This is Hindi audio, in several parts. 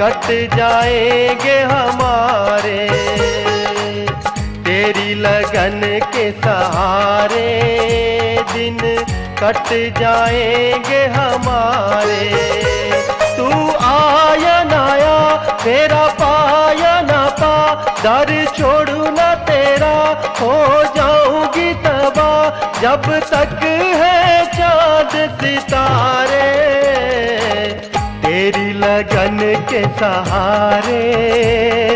कट जाएंगे हमारे, तेरी लगन के सहारे दिन कट जाएंगे हमारे। तू आया नाया तेरा पाया ना पा, दर छोड़ू ना तेरा हो जाऊंगी तबाह। जब तक है चांद सितारे, तेरी लगन के सहारे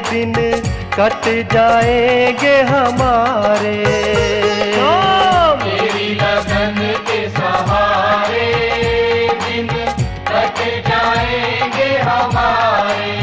दिन कट जाएंगे हमारे। तेरी लगन के सहारे दिन कट जाएंगे हमारे।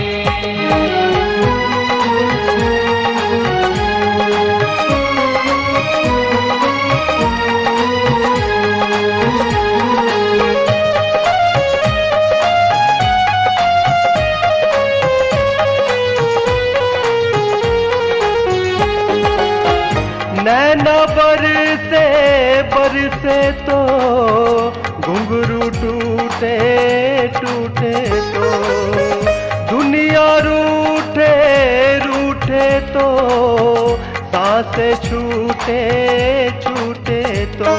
नैना बरसे बरसे तो घुंघरू टूटे टूटे तो, दुनिया रूठे रूठे तो, सांसें छूटे छूटे तो।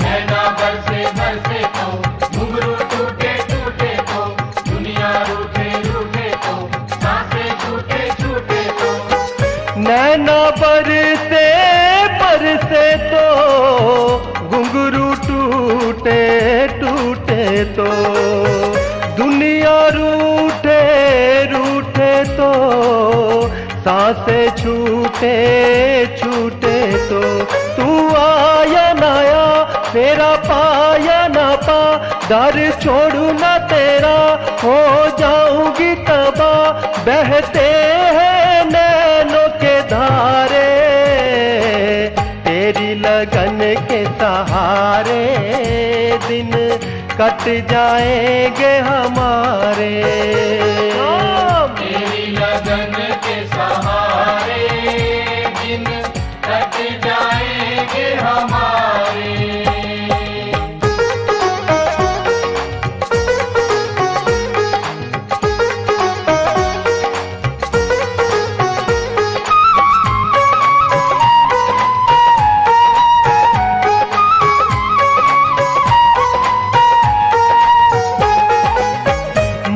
नैना बरसे बरसे तो घुंघरू टूटे टूटे तो, दुनिया रूठे रूठे तो, सांसें छूटे छूटे तो। नैना बरसे बरसे तो घुंघरू टूटे टूटे तो, दुनिया रूठे रूठे तो, सांसें छूटे छूटे तो। तू आया नाया मेरा पाया ना पा, दर छोड़ू ना तेरा हो जाऊंगी तबाह। बहते हैं नैनों के धारे, तेरी लगन के सहारे दिन कट जाएंगे हमारे। तेरी लगन के सहारे दिन कट जाएंगे हमारे।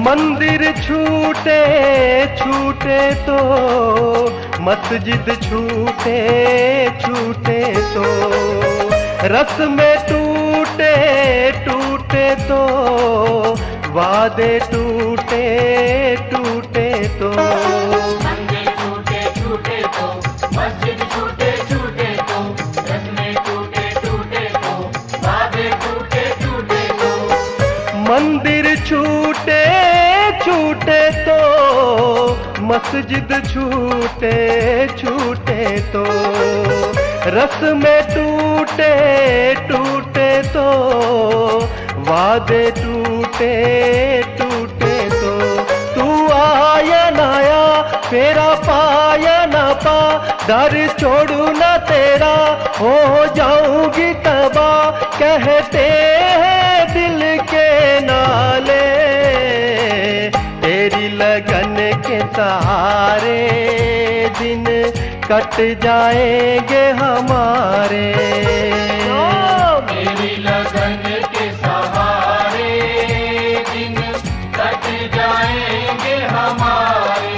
मंदिर छूटे छूटे तो, मस्जिद छूटे छूटे तो, रस्में टूटे टूटे तो, वादे टूटे टूटे तो। मंदिर छूटे छूटे तो, मस्जिद छूटे छूटे तो, रस्में टूटे टूटे तो, वादे टूटे टूटे तो। मंदिर छूटे छूटे तो, मस्जिद छूटे छूटे तो, रस्में टूटे टूटे तो, वादे टूटे टूटे तो। तू आया नाया मेरा पाया ना पा, दर छोड़ू ना तेरा हो जाऊंगी तबाह। कहते हैं दिल के नाले, तेरी लगन के सहारे दिन कट जाएंगे हमारे। तेरी लगन के सहारे दिन कट जाएंगे हमारे।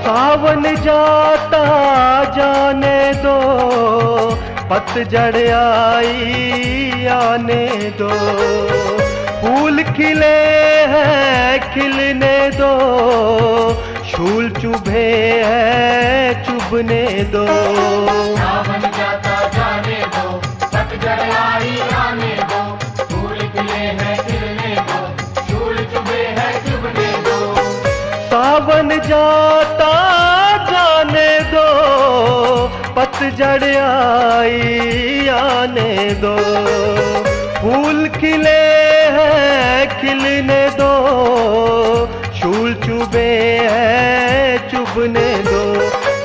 सावन जाता जाने दो, पतझड़ आई आने दो, फूल खिले हैं खिलने दो, शूल चुभे हैं चुभने दो। सावन जाता जाने दो, पतझड़ आई आने दो, फूल खिले हैं खिलने दो, शूल चुभे हैं चुभने दो। सावन जाता जाने दो, पतझड़ आई आने दो, फूल खिले हैं खिलने दो, शूल चुभे हैं चुभने दो।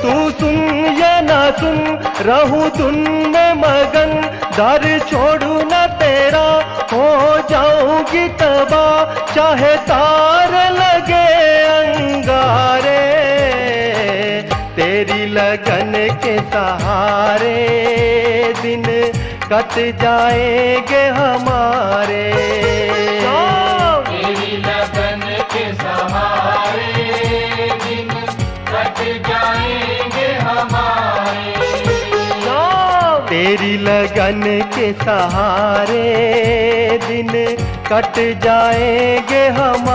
तू सुन या ना सुन रहूं तुम में मगन, दर छोड़ू न तेरा हो जाऊंगी तबाह, चाहे तार लगे अंगारे, तेरी लगन के सहारे दिन कट जाएंगे हमारे। तेरी लगन के सहारे दिन कट जाएंगे हमारे। तेरी लगन के सहारे दिन कट जाएंगे हम